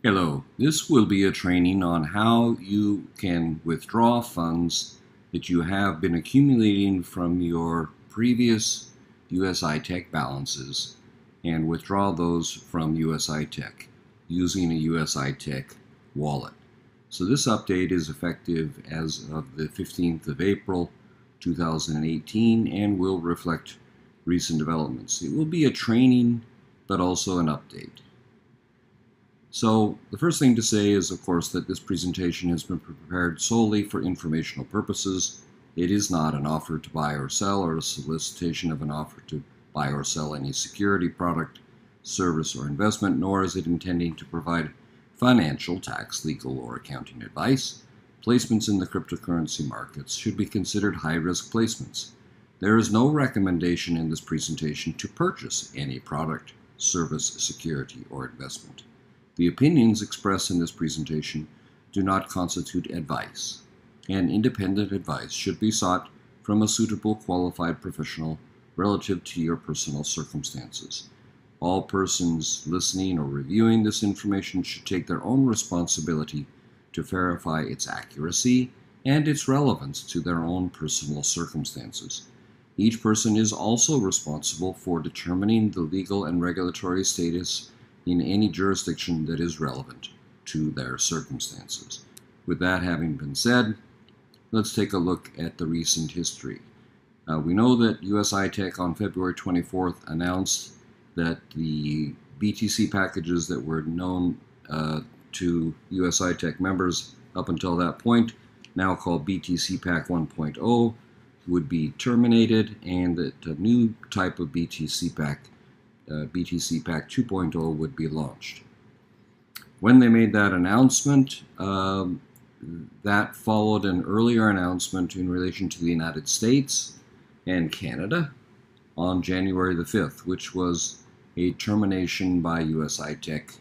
Hello, this will be a training on how you can withdraw funds that you have been accumulating from your previous USI Tech balances and withdraw those from USI Tech using a USI Tech wallet. So this update is effective as of the 15th of April 2018 and will reflect recent developments. It will be a training but also an update. So the first thing to say is, of course, that this presentation has been prepared solely for informational purposes. It is not an offer to buy or sell or a solicitation of an offer to buy or sell any security, product, service, or investment, nor is it intending to provide financial, tax, legal, or accounting advice. Placements in the cryptocurrency markets should be considered high-risk placements. There is no recommendation in this presentation to purchase any product, service, security, or investment. The opinions expressed in this presentation do not constitute advice, and independent advice should be sought from a suitable qualified professional relative to your personal circumstances. All persons listening or reviewing this information should take their own responsibility to verify its accuracy and its relevance to their own personal circumstances. Each person is also responsible for determining the legal and regulatory status in any jurisdiction that is relevant to their circumstances. With that having been said, let's take a look at the recent history. We know that USI Tech on February 24th announced that the BTC packages that were known to USI Tech members up until that point, now called BTC Pack 1.0, would be terminated, and that a new type of BTC Pack Pack 2.0 would be launched. When they made that announcement, that followed an earlier announcement in relation to the United States and Canada on January the 5th, which was a termination by USI Tech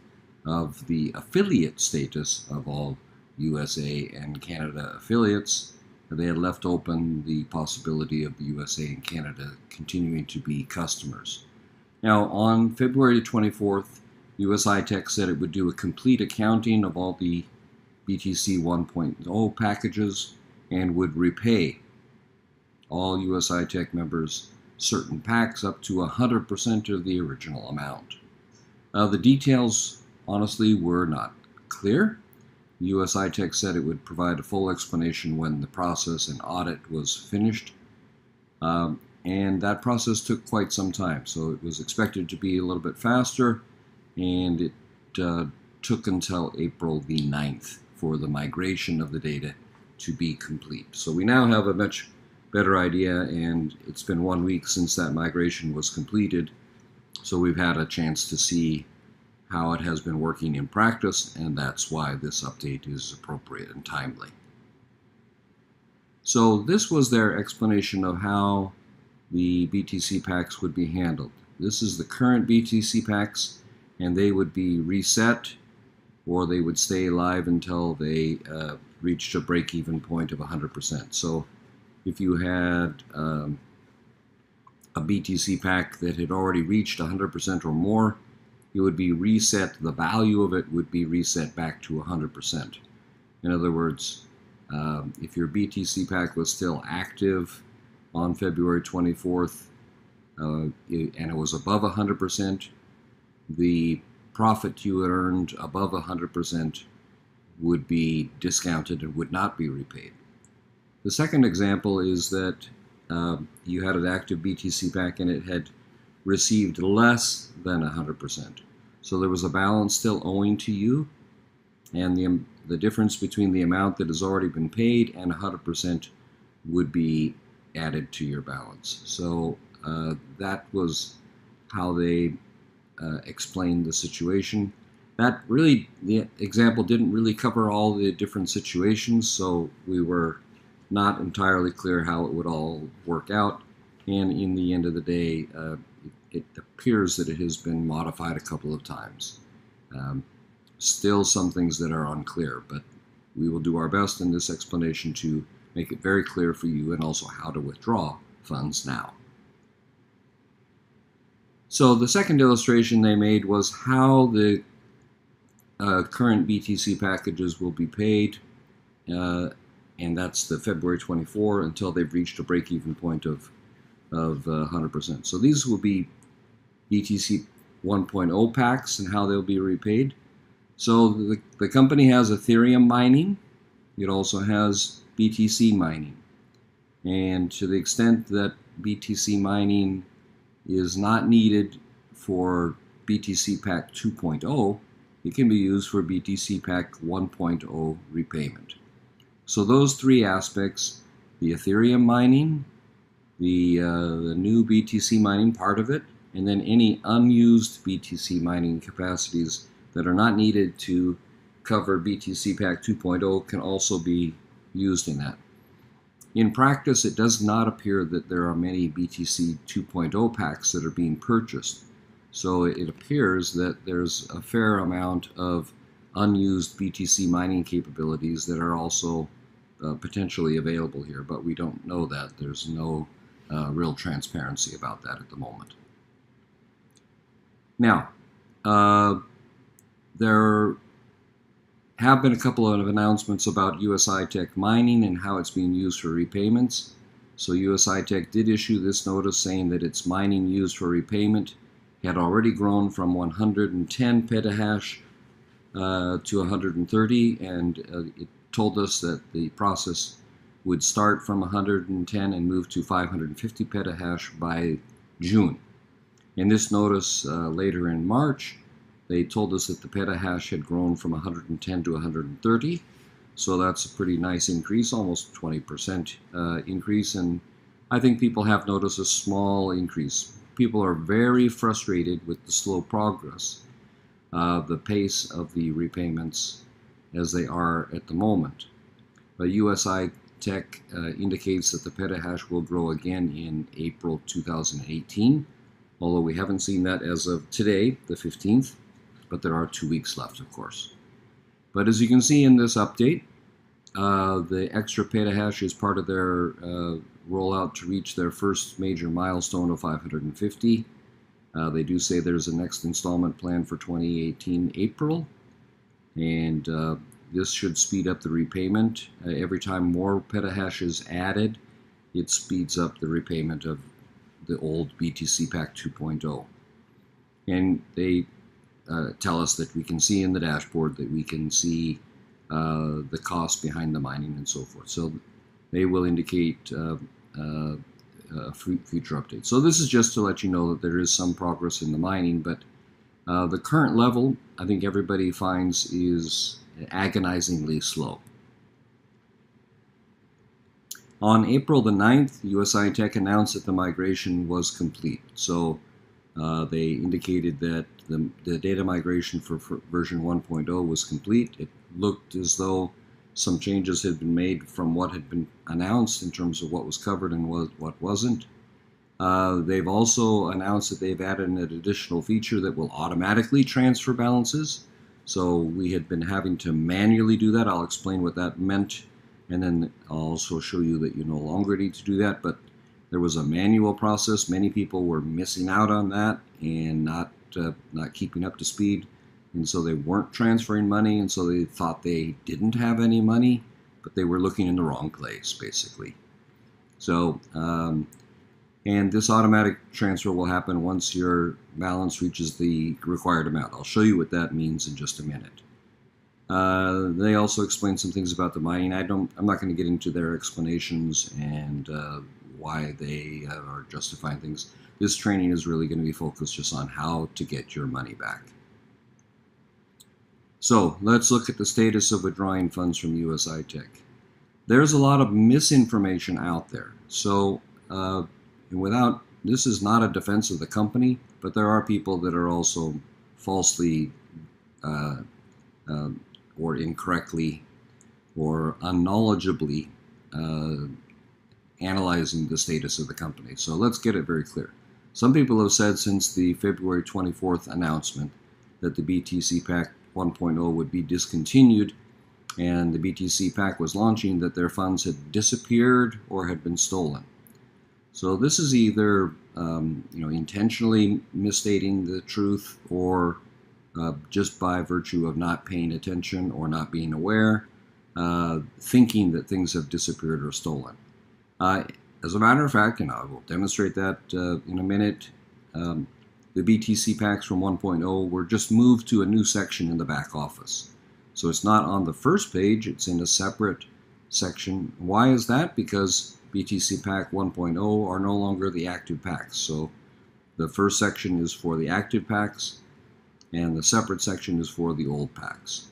of the affiliate status of all USA and Canada affiliates. They had left open the possibility of the USA and Canada continuing to be customers. Now, on February 24th, USI Tech said it would do a complete accounting of all the BTC 1.0 packages and would repay all USI Tech members certain packs up to 100% of the original amount. The details, honestly, were not clear. USI Tech said it would provide a full explanation when the process and audit was finished. And that process took quite some time, so it was expected to be a little bit faster, and it took until April the 9th for the migration of the data to be complete. So we now have a much better idea, and it's been 1 week since that migration was completed, so we've had a chance to see how it has been working in practice, and that's why this update is appropriate and timely. So this was their explanation of how the BTC packs would be handled. This is the current BTC packs, and they would be reset, or they would stay live until they reached a break-even point of 100%. So if you had a BTC pack that had already reached 100% or more, it would be reset, the value of it would be reset back to 100%. In other words, if your BTC pack was still active on February 24th, and it was above 100%, the profit you had earned above 100% would be discounted and would not be repaid. The second example is that you had an active BTC pack and it had received less than 100%. So there was a balance still owing to you, and the difference between the amount that has already been paid and 100% would be added to your balance. So that was how they explained the situation. The example didn't really cover all the different situations, so we were not entirely clear how it would all work out. And in the end of the day, it appears that it has been modified a couple of times. Still some things that are unclear, but we will do our best in this explanation to make it very clear for you, and also how to withdraw funds now. So the second illustration they made was how the current BTC packages will be paid, and that's the February 24 until they've reached a break-even point of 100%. So these will be BTC 1.0 packs and how they'll be repaid. So the company has Ethereum mining. It also has BTC mining. And to the extent that BTC mining is not needed for BTC Pack 2.0, it can be used for BTC Pack 1.0 repayment. So those three aspects, the Ethereum mining, the new BTC mining part of it, and then any unused BTC mining capacities that are not needed to cover BTC Pack 2.0 can also be used in that. In practice, it does not appear that there are many BTC 2.0 packs that are being purchased. So it appears that there's a fair amount of unused BTC mining capabilities that are also potentially available here, but we don't know that. There's no real transparency about that at the moment. Now, there have been a couple of announcements about USI Tech mining and how it's being used for repayments. So USI Tech did issue this notice saying that its mining used for repayment had already grown from 110 petahash to 130, and it told us that the process would start from 110 and move to 550 petahash by June. In this notice later in March, they told us that the petahash had grown from 110 to 130, so that's a pretty nice increase, almost 20% increase, and I think people have noticed a small increase. People are very frustrated with the slow progress, the pace of the repayments as they are at the moment. But USI Tech indicates that the petahash will grow again in April 2018, although we haven't seen that as of today, the 15th, but there are 2 weeks left, of course. But as you can see in this update, the extra petahash is part of their rollout to reach their first major milestone of 550. They do say there's a next installment plan for 2018 April, and this should speed up the repayment. Every time more petahash is added, it speeds up the repayment of the old BTC Pack 2.0. And they tell us that we can see in the dashboard that we can see the cost behind the mining and so forth. So they will indicate future updates. So this is just to let you know that there is some progress in the mining, but the current level, I think everybody finds, is agonizingly slow. On April the 9th, USI Tech announced that the migration was complete. So they indicated that the data migration for version 1.0 was complete. It looked as though some changes had been made from what had been announced in terms of what was covered and what wasn't. They've also announced that they've added an additional feature that will automatically transfer balances. So we had been having to manually do that. I'll explain what that meant, and then I'll also show you that you no longer need to do that. But there was a manual process. Many people were missing out on that and not keeping up to speed, and so they weren't transferring money, and so they thought they didn't have any money, but they were looking in the wrong place, basically. So, and this automatic transfer will happen once your balance reaches the required amount. I'll show you what that means in just a minute. They also explained some things about the mining. I'm not going to get into their explanations and why they are justifying things. This training is really going to be focused just on how to get your money back. So let's look at the status of withdrawing funds from USI Tech. There's a lot of misinformation out there. So this is not a defense of the company, but there are people that are also falsely or incorrectly or unknowledgeably analyzing the status of the company. So let's get it very clear. Some people have said since the February 24th announcement that the BTC Pack 1.0 would be discontinued and the BTC Pack was launching, that their funds had disappeared or had been stolen. So this is either intentionally misstating the truth or just by virtue of not paying attention or not being aware, thinking that things have disappeared or stolen. As a matter of fact, and I will demonstrate that in a minute, the BTC packs from 1.0 were just moved to a new section in the back office. So it's not on the first page, it's in a separate section. Why is that? Because BTC pack 1.0 are no longer the active packs. So the first section is for the active packs, and the separate section is for the old packs.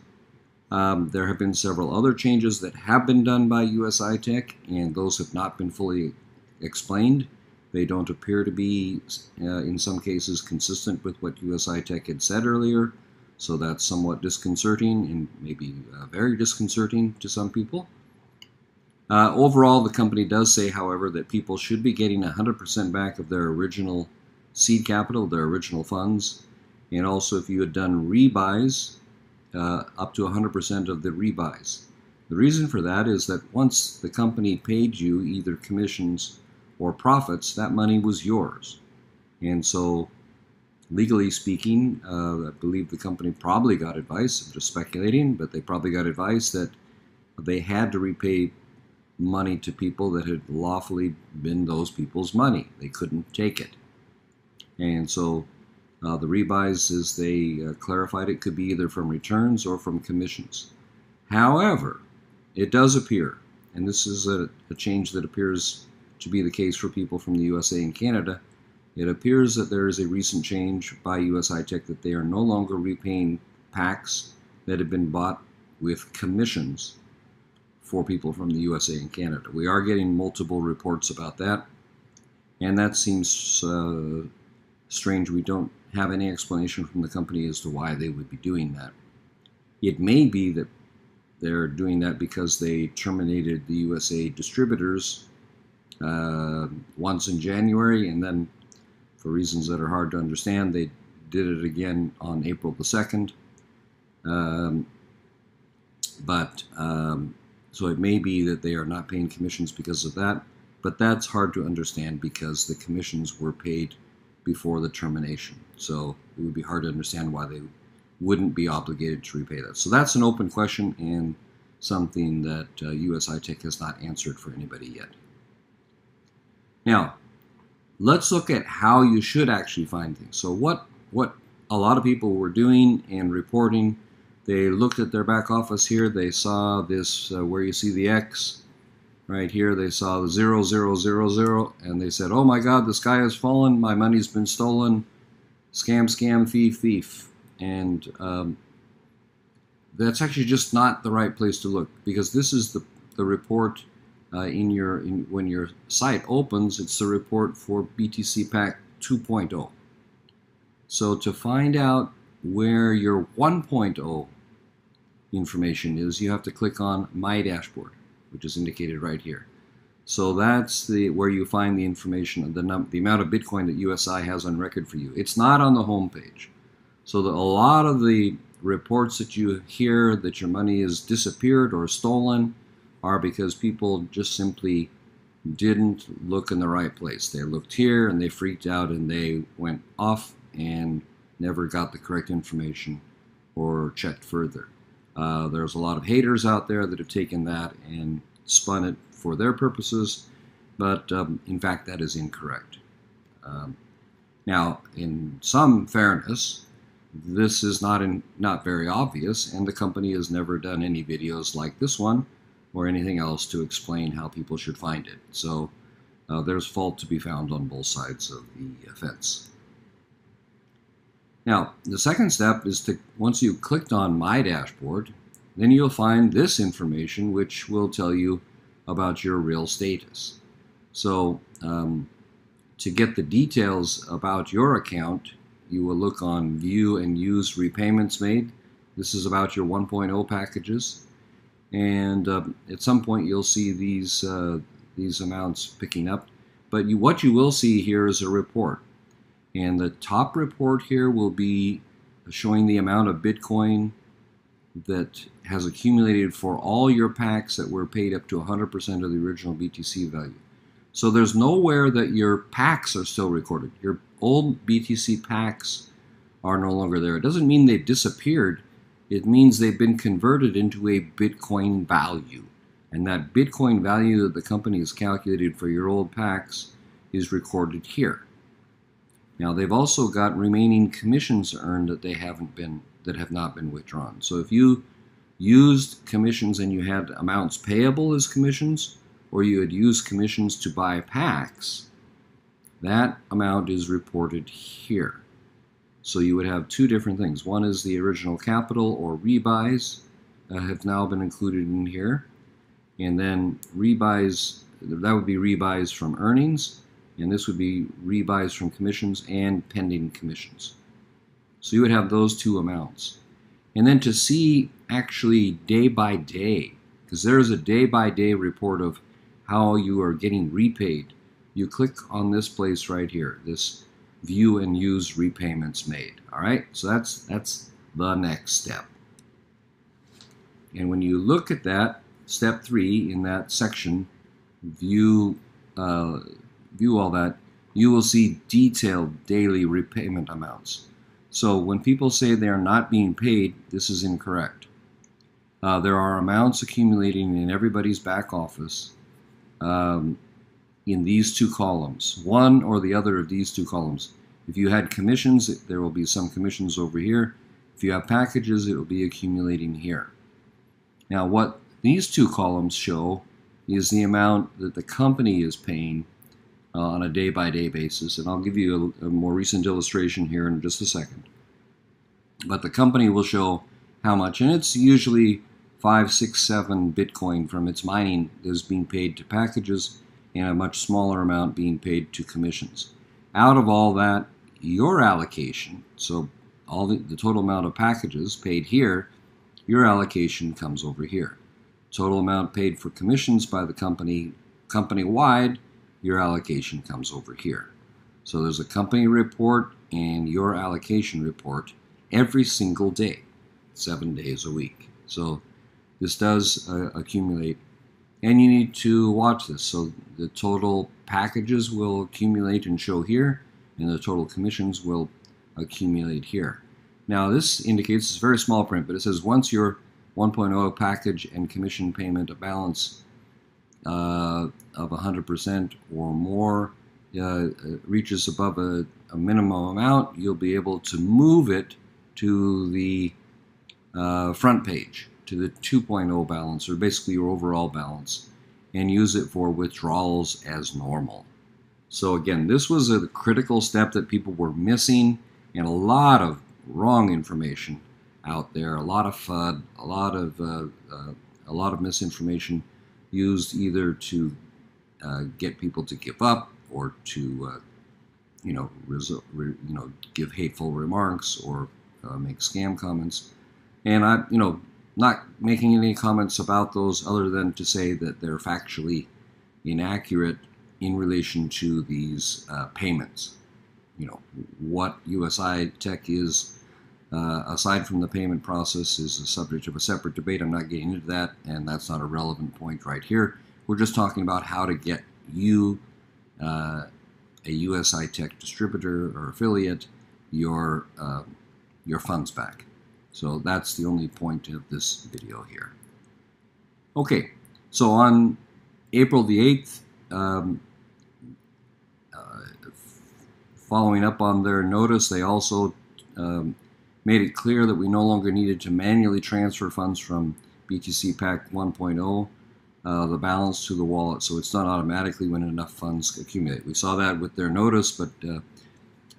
There have been several other changes that have been done by USI Tech, and those have not been fully explained. They don't appear to be, in some cases, consistent with what USI Tech had said earlier, so that's somewhat disconcerting and maybe very disconcerting to some people. Overall, the company does say, however, that people should be getting 100% back of their original seed capital, their original funds, and also if you had done rebuys, up to 100% of the rebuys. The reason for that is that once the company paid you either commissions or profits, that money was yours. And so, legally speaking, I believe the company probably got advice, I'm just speculating, but they probably got advice that they had to repay money to people that had lawfully been those people's money. They couldn't take it. And so the rebuys, as they clarified it, could be either from returns or from commissions. However, it does appear, and this is a change that appears to be the case for people from the USA and Canada, it appears that there is a recent change by USI Tech that they are no longer repaying packs that have been bought with commissions for people from the USA and Canada. We are getting multiple reports about that, and that seems strange. We don't have any explanation from the company as to why they would be doing that. It may be that they're doing that because they terminated the USA distributors once in January, and then for reasons that are hard to understand, they did it again on April the 2nd. So it may be that they are not paying commissions because of that, but that's hard to understand because the commissions were paid before the termination. So it would be hard to understand why they wouldn't be obligated to repay that. So that's an open question and something that USI Tech has not answered for anybody yet. Now, let's look at how you should actually find things. So what a lot of people were doing and reporting, they looked at their back office here, they saw this where you see the X right here, they saw the 0000, and they said, oh my God, the sky has fallen, my money's been stolen, scam, scam, thief, thief. And that's actually just not the right place to look, because this is the report when your site opens, it's the report for BTC Pack 2.0. So to find out where your 1.0 information is, you have to click on My Dashboard, which is indicated right here. So that's where you find the information, the amount of Bitcoin that USI has on record for you. It's not on the home page. So a lot of the reports that you hear that your money is disappeared or stolen are because people just simply didn't look in the right place. They looked here and they freaked out and they went off and never got the correct information or checked further. There's a lot of haters out there that have taken that and spun it for their purposes, but in fact that is incorrect. Now, in some fairness, this is not very obvious, and the company has never done any videos like this one or anything else to explain how people should find it. So there's fault to be found on both sides of the fence. Now, the second step is to, once you've clicked on My Dashboard, then you'll find this information which will tell you about your real status. So to get the details about your account, you will look on View and Use Repayments Made. This is about your 1.0 packages. And at some point you'll see these amounts picking up. But what you will see here is a report. And the top report here will be showing the amount of Bitcoin that has accumulated for all your packs that were paid up to 100% of the original BTC value. So there's nowhere that your packs are still recorded. Your old BTC packs are no longer there. It doesn't mean they've disappeared. It means they've been converted into a Bitcoin value. And that Bitcoin value that the company has calculated for your old packs is recorded here. Now they've also got remaining commissions earned that have not been withdrawn. So if you used commissions and you had amounts payable as commissions, or you had used commissions to buy packs, that amount is reported here. So you would have two different things. One is the original capital or rebuys have now been included in here. And then rebuys, that would be rebuys from earnings, and this would be rebuys from commissions and pending commissions. So you would have those two amounts. And then to see actually day by day, because there is a day-by-day report of how you are getting repaid, you click on this place right here, this view and use repayments made. All right, so that's the next step. And when you look at that, step 3 in that section, view all that, you will see detailed daily repayment amounts. So when people say they are not being paid, this is incorrect. There are amounts accumulating in everybody's back office in these two columns, one or the other of these two columns. If you had commissions, there will be some commissions over here. If you have packages, it will be accumulating here. Now what these two columns show is the amount that the company is paying on a day-by-day basis. And I'll give you a more recent illustration here in just a second. But the company will show how much, and it's usually 5, 6, 7 Bitcoin from its mining is being paid to packages, and a much smaller amount being paid to commissions. Out of all that, your allocation, so all the total amount of packages paid here, your allocation comes over here. Total amount paid for commissions by the company-wide, your allocation comes over here. So there's a company report and your allocation report every single day, 7 days a week. So this does accumulate, and you need to watch this. So the total packages will accumulate and show here, and the total commissions will accumulate here. Now this indicates, it's very small print, but it says once your 1.0 package and commission payment a balance of 100% or more reaches above a minimum amount, you'll be able to move it to the front page, to the 2.0 balance, or basically your overall balance, and use it for withdrawals as normal. So again, this was a critical step that people were missing, and a lot of wrong information out there, a lot of FUD, a lot of misinformation used either to get people to give up or to give hateful remarks or make scam comments. And I, not making any comments about those other than to say that they're factually inaccurate in relation to these payments. What USI tech is, aside from the payment process, is a subject of a separate debate. I'm not getting into that, and that's not a relevant point right here. We're just talking about how to get you, a USI tech distributor or affiliate, your funds back. So that's the only point of this video here. Okay, so on April the 8th, following up on their notice, they also made it clear that we no longer needed to manually transfer funds from BTC Pack 1.0, the balance to the wallet, so it's done automatically when enough funds accumulate. We saw that with their notice, but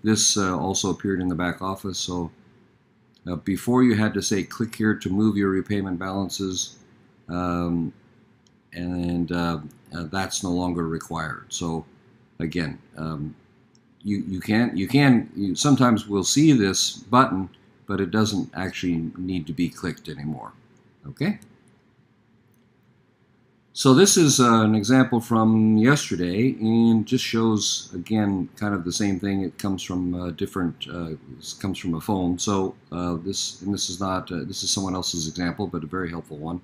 this also appeared in the back office. So before you had to say click here to move your repayment balances, that's no longer required. So again, you sometimes will see this button, but it doesn't actually need to be clicked anymore. Okay? So this is an example from yesterday, and just shows again kind of the same thing. It comes from comes from a phone. So this is not this is someone else's example, but a very helpful one.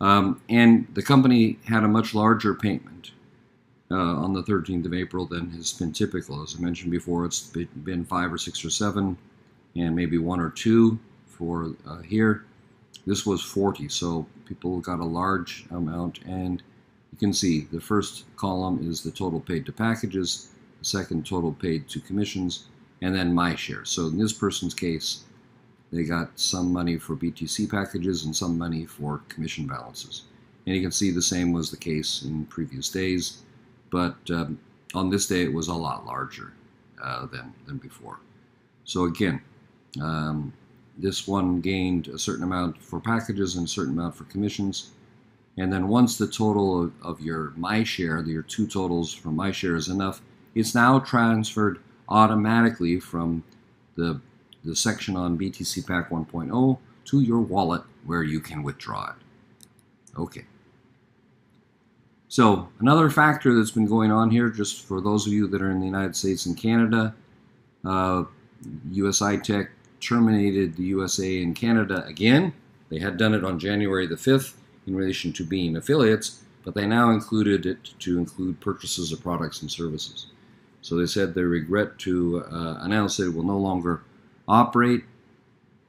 And the company had a much larger payment on the 13th of April than has been typical. As I mentioned before, it's been 5 or 6 or 7 and maybe 1 or 2 for here. This was 40, so people got a large amount, and you can see the first column is the total paid to packages, the second total paid to commissions, and then my share. So in this person's case, they got some money for BTC packages and some money for commission balances. And you can see the same was the case in previous days, but on this day it was a lot larger than before. So again, this one gained a certain amount for packages and a certain amount for commissions. And then once the total of your my share, your 2 totals from my share is enough, it's now transferred automatically from the section on BTC Pack 1.0 to your wallet where you can withdraw it. Okay. So another factor that's been going on here, just for those of you that are in the United States and Canada, USI Tech terminated the USA and Canada again. They had done it on January the 5th in relation to being affiliates, but they now included it to include purchases of products and services. So they said they regret to announce that it will no longer operate.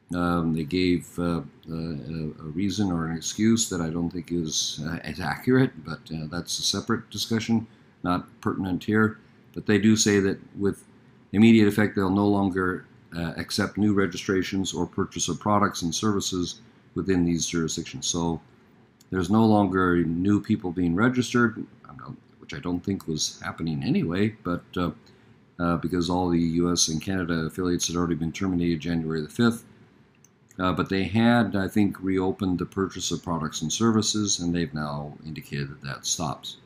They gave a reason or an excuse that I don't think is as accurate, but that's a separate discussion, not pertinent here. But they do say that with immediate effect, they'll no longer accept new registrations or purchase of products and services within these jurisdictions. So there's no longer new people being registered, which I don't think was happening anyway, but because all the US and Canada affiliates had already been terminated January the 5th. But they had, I think, reopened the purchase of products and services, and they've now indicated that that stops.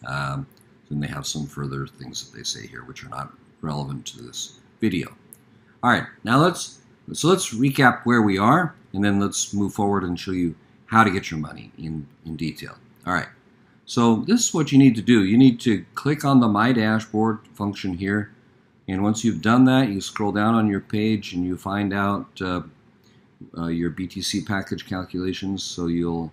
Then they have some further things that they say here, which are not relevant to this video. All right, now let's recap where we are, and then let's move forward and show you how to get your money in detail. All right, so this is what you need to do. You need to click on the My Dashboard function here, and once you've done that, you scroll down on your page and you find out your BTC package calculations. So you'll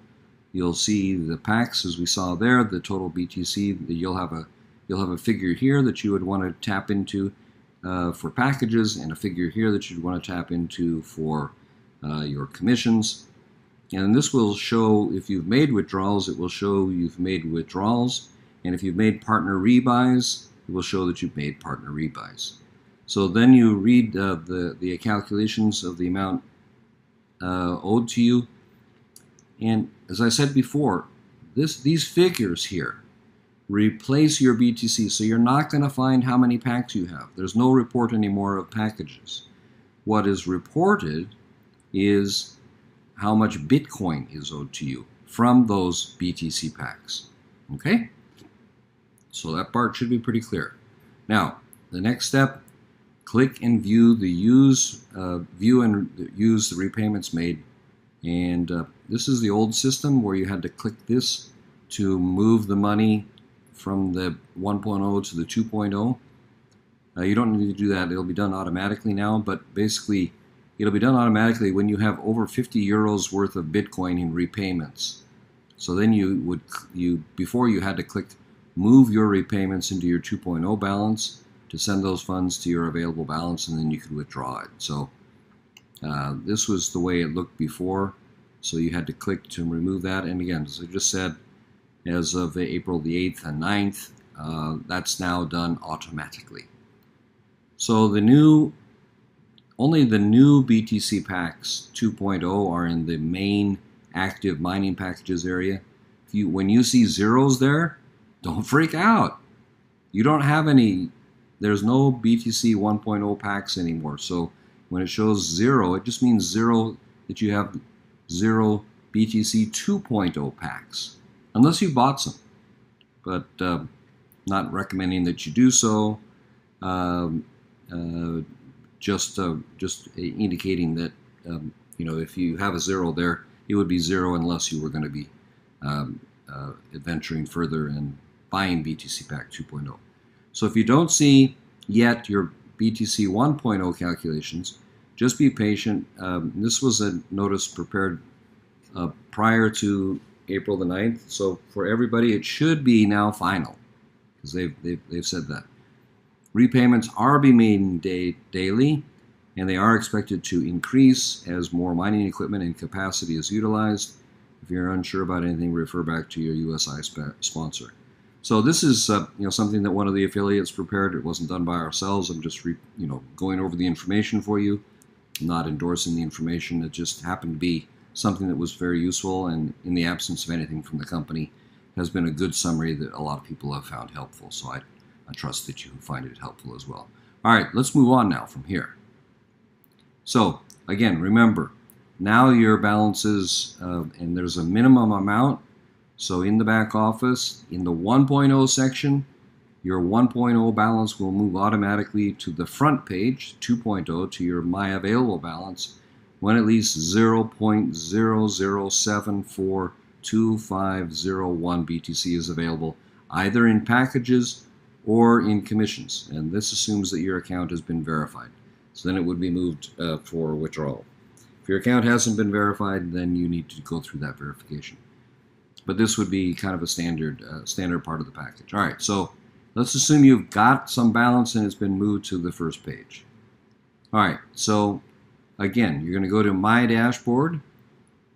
see the packs as we saw there, the total BTC. You'll have a figure here that you would want to tap into for packages, and a figure here that you'd want to tap into for your commissions. And this will show if you've made withdrawals. It will show you've made withdrawals, and if you've made partner rebuys, it will show that you've made partner rebuys. So then you read the calculations of the amount owed to you. And as I said before, these figures here replace your BTC. So you're not going to find how many packs you have. There's no report anymore of packages. What is reported is how much Bitcoin is owed to you from those BTC packs. Okay? So that part should be pretty clear. Now, the next step, click and view the use the repayments made. And this is the old system where you had to click this to move the money from the 1.0 to the 2.0. You don't need to do that. It'll be done automatically now, but basically it'll be done automatically when you have over 50 euros worth of Bitcoin in repayments. So then before you had to click move your repayments into your 2.0 balance to send those funds to your available balance, and then you could withdraw it. So this was the way it looked before. So you had to click to remove that. And again, as I just said, as of April the 8th and 9th, that's now done automatically. So only the new BTC packs 2.0 are in the main active mining packages area. When you see zeros there, don't freak out. You don't have any, there's no BTC 1.0 packs anymore. So when it shows 0, it just means 0, that you have 0 BTC 2.0 packs, unless you bought some. But not recommending that you do so. Just indicating that if you have a 0 there, it would be 0 unless you were going to be adventuring further and buying BTC Pack 2.0. So if you don't see yet your BTC 1.0 calculations, just be patient. This was a notice prepared prior to April the 9th. So for everybody, it should be now final, because they've said that. Repayments are being made daily. and they are expected to increase as more mining equipment and capacity is utilized. If you're unsure about anything, refer back to your USI sponsor. So this is something that one of the affiliates prepared. It wasn't done by ourselves. I'm just going over the information for you, not endorsing the information. It just happened to be something that was very useful, and in the absence of anything from the company, has been a good summary that a lot of people have found helpful. So I trust that you find it helpful as well. All right, let's move on now from here. So again, remember, now your balances, and there's a minimum amount. So in the back office, in the 1.0 section, your 1.0 balance will move automatically to the front page, 2.0, to your My Available balance, when at least 0.00742501 BTC is available, either in packages or in commissions. And this assumes that your account has been verified. So then it would be moved for withdrawal. If your account hasn't been verified, then you need to go through that verification. But this would be kind of a standard part of the package. All right, so let's assume you've got some balance and it's been moved to the first page. All right, so again, you're going to go to My Dashboard,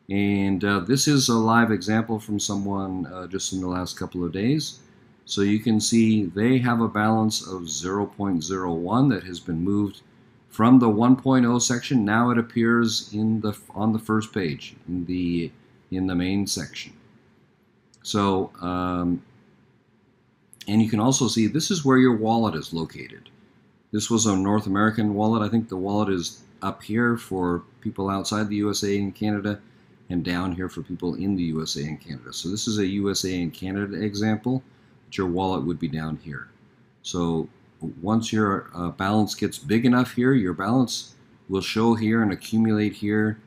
and this is a live example from someone just in the last couple of days. So you can see they have a balance of 0.01 that has been moved from the 1.0 section. Now it appears on the first page in the main section. So and you can also see this is where your wallet is located. This was a North American wallet. I think the wallet is up here for people outside the USA and Canada, and down here for people in the USA and Canada. So this is a USA and Canada example, but your wallet would be down here. So once your balance gets big enough here, your balance will show here and accumulate here.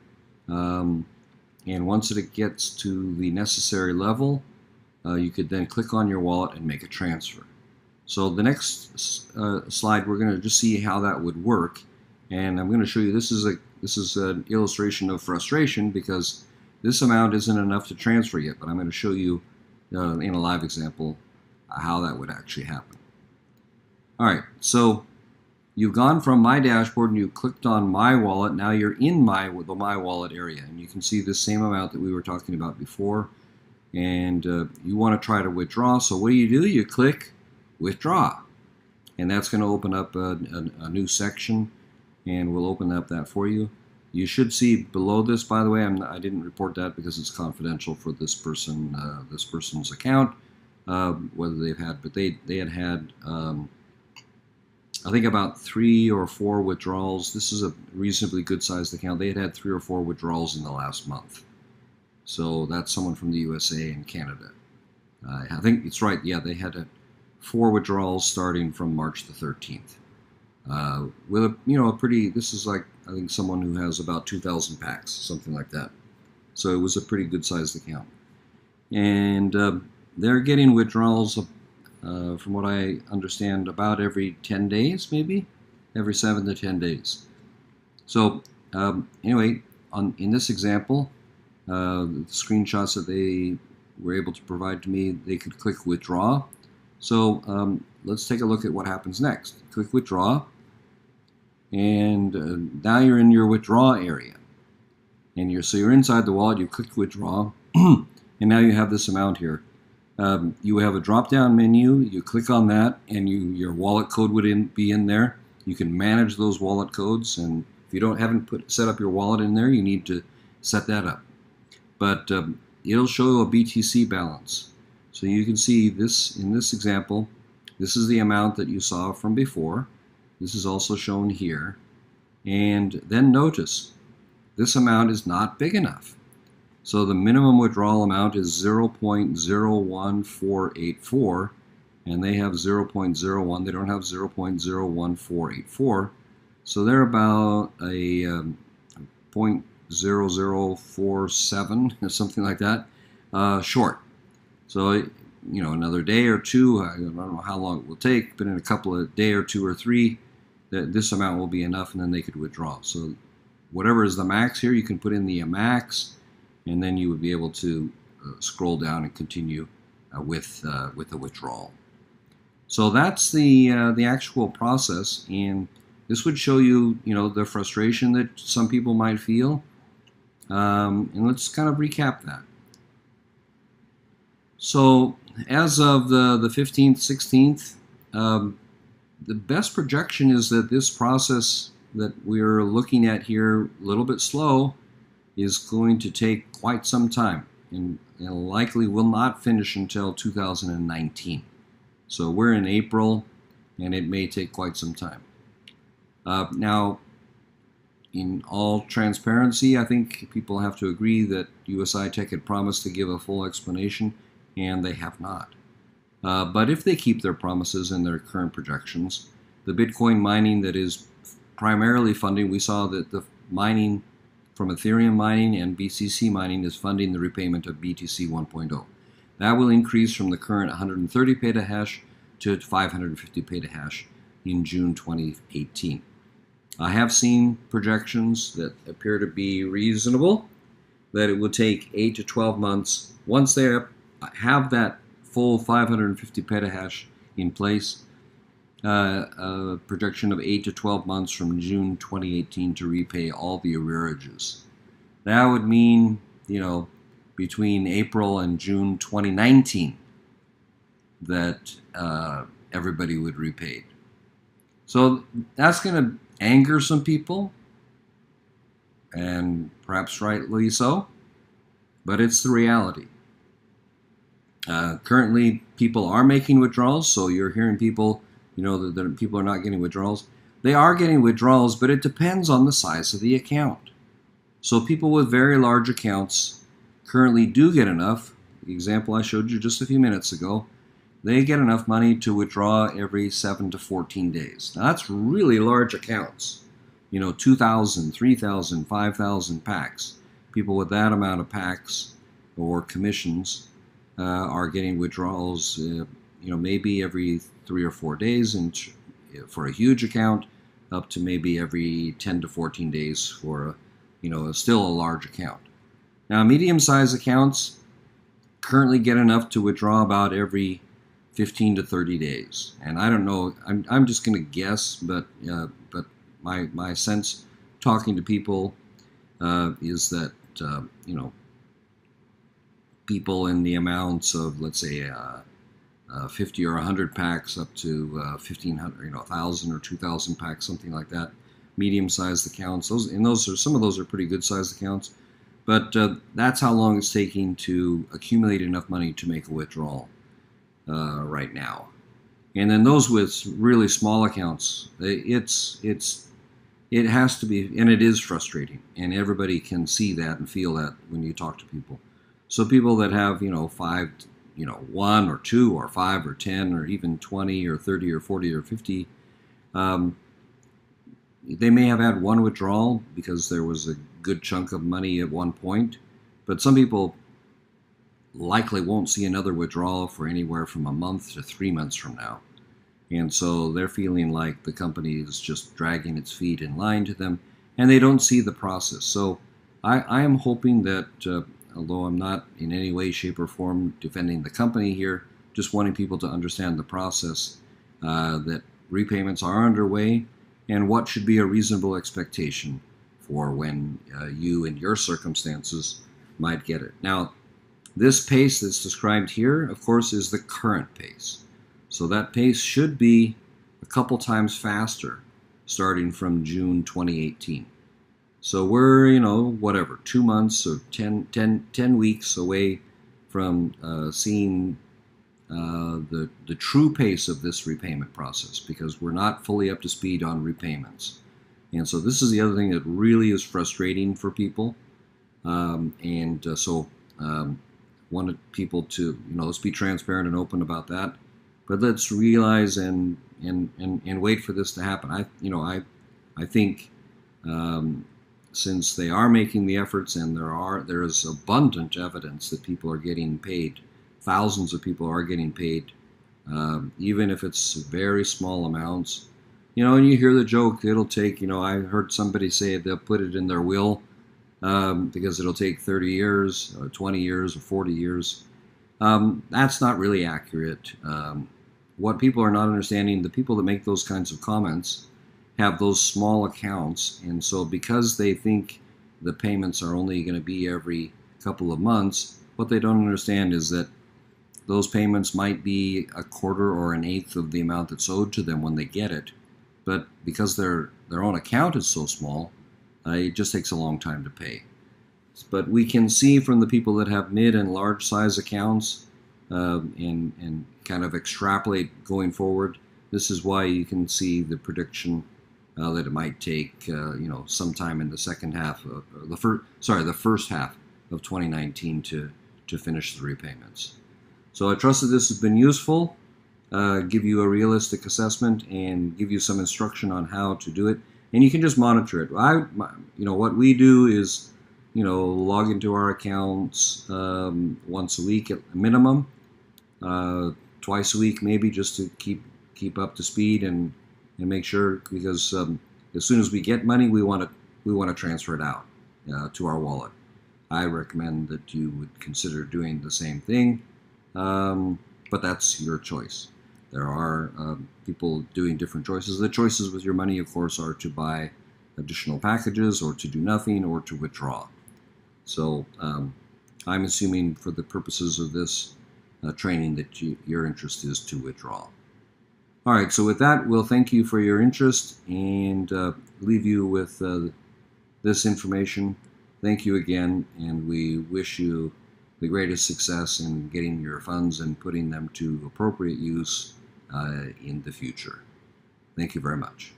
And once it gets to the necessary level, you could then click on your wallet and make a transfer. So the next slide, we're going to just see how that would work. And I'm going to show you, this is an illustration of frustration because this amount isn't enough to transfer yet, but I'm going to show you in a live example how that would actually happen. All right, so you've gone from My Dashboard and you clicked on My Wallet. Now you're in the My Wallet area, and you can see the same amount that we were talking about before. And you want to try to withdraw. So what do? You click Withdraw, and that's going to open up a new section, and we'll open up that for you. You should see below this, by the way, I didn't report that because it's confidential for this person's account, whether they've had, but they had I think about 3 or 4 withdrawals. This is a reasonably good sized account. They had 3 or 4 withdrawals in the last month. So that's someone from the USA and Canada. I think it's right. Yeah, they had 4 withdrawals starting from March the 13th. With a pretty. This is like, I think, someone who has about 2,000 packs, something like that. So it was a pretty good sized account, and they're getting withdrawals from what I understand about every 10 days, maybe every 7 to 10 days. So anyway, in this example, the screenshots that they were able to provide to me, they could click Withdraw. So let's take a look at what happens next. Click Withdraw, and now you're in your withdraw area, and you're inside the wallet. You click Withdraw, and now you have this amount here. You have a drop-down menu. You click on that, and your wallet code would be in there. You can manage those wallet codes, and if you haven't set up your wallet in there, you need to set that up. But it'll show a BTC balance. So you can see this in this example. This is the amount that you saw from before. This is also shown here. And then notice, this amount is not big enough. So the minimum withdrawal amount is 0.01484, and they have 0.01. They don't have 0.01484. So they're about a 0.0047 or something like that short. So another day or two, I don't know how long it will take, but in a couple of day or 2 or 3, this amount will be enough, and then they could withdraw. So whatever is the max here, you can put in the max, and then you would be able to scroll down and continue with the withdrawal. So that's the actual process, and this would show you, the frustration that some people might feel. And let's kind of recap that. So as of the 15th, 16th, the best projection is that this process that we're looking at here, a little bit slow, is going to take quite some time and likely will not finish until 2019. So we're in April, and it may take quite some time. Now, in all transparency, I think people have to agree that USI Tech had promised to give a full explanation, and they have not. But if they keep their promises and their current projections, the Bitcoin mining that is primarily funding, we saw that the mining from Ethereum mining and BCC mining is funding the repayment of BTC 1.0. That will increase from the current 130 petahash to 550 petahash in June 2018. I have seen projections that appear to be reasonable, that it would take 8 to 12 months. Once they have that full 550 petahash in place, a projection of 8 to 12 months from June 2018 to repay all the arrearages. That would mean, between April and June 2019 that everybody would repay. So that's going to anger some people, and perhaps rightly so, but it's the reality. Currently, people are making withdrawals, so you're hearing people, that people are not getting withdrawals. They are getting withdrawals, but it depends on the size of the account. So people with very large accounts currently do get enough. The example I showed you just a few minutes ago, they get enough money to withdraw every 7 to 14 days. Now that's really large accounts. 2,000, 3,000, 5,000 packs. People with that amount of packs or commissions are getting withdrawals, maybe every 3 or 4 days, and for a huge account, up to maybe every 10 to 14 days for still a large account. Now, medium-sized accounts currently get enough to withdraw about every 15 to 30 days. And I don't know, I'm just going to guess, but my sense talking to people is that, people in the amounts of, let's say, 50 or 100 packs up to 1,500, 1,000 or 2,000 packs, something like that. Medium-sized accounts. Some of those are pretty good-sized accounts, but that's how long it's taking to accumulate enough money to make a withdrawal right now. And then those with really small accounts, it has to be, and it is frustrating, and everybody can see that and feel that when you talk to people. So people that have, 5, 1 or 2 or 5 or 10 or even 20 or 30 or 40 or 50, they may have had one withdrawal because there was a good chunk of money at one point, but some people likely won't see another withdrawal for anywhere from a month to 3 months from now. And so they're feeling like the company is just dragging its feet and lying to them, and they don't see the process. So I am hoping that, although I'm not in any way, shape, or form defending the company here, just wanting people to understand the process, that repayments are underway, and what should be a reasonable expectation for when you, in your circumstances, might get it. Now, this pace that's described here, of course, is the current pace. So that pace should be a couple times faster starting from June 2018. So we're, 2 months or 10 weeks away from seeing the true pace of this repayment process, because we're not fully up to speed on repayments. And so this is the other thing that really is frustrating for people. So wanted people to, let's be transparent and open about that. But let's realize and wait for this to happen. I think since they are making the efforts, and there is abundant evidence that people are getting paid, thousands of people are getting paid, even if it's very small amounts. And you hear the joke, it'll take, I heard somebody say they'll put it in their will because it'll take 30 years, or 20 years, or 40 years. That's not really accurate. What people are not understanding, the people that make those kinds of comments have those small accounts, and so because they think the payments are only going to be every couple of months, what they don't understand is that those payments might be a quarter or an eighth of the amount that's owed to them when they get it, but because their own account is so small, it just takes a long time to pay. But we can see from the people that have mid and large size accounts, and kind of extrapolate going forward. This is why you can see the prediction that it might take sometime in the second half of the first half of 2019 to finish the repayments. So I trust that this has been useful, give you a realistic assessment and give you some instruction on how to do it, and you can just monitor it. What we do is log into our accounts once a week at a minimum, twice a week maybe, just to keep up to speed and make sure, because as soon as we get money, we want to transfer it out to our wallet. I recommend that you would consider doing the same thing, but that's your choice. There are people doing different choices. The choices with your money, of course, are to buy additional packages, or to do nothing, or to withdraw. So I'm assuming for the purposes of this training that your interest is to withdraw. All right, so with that, we'll thank you for your interest and leave you with this information. Thank you again, and we wish you the greatest success in getting your funds and putting them to appropriate use in the future. Thank you very much.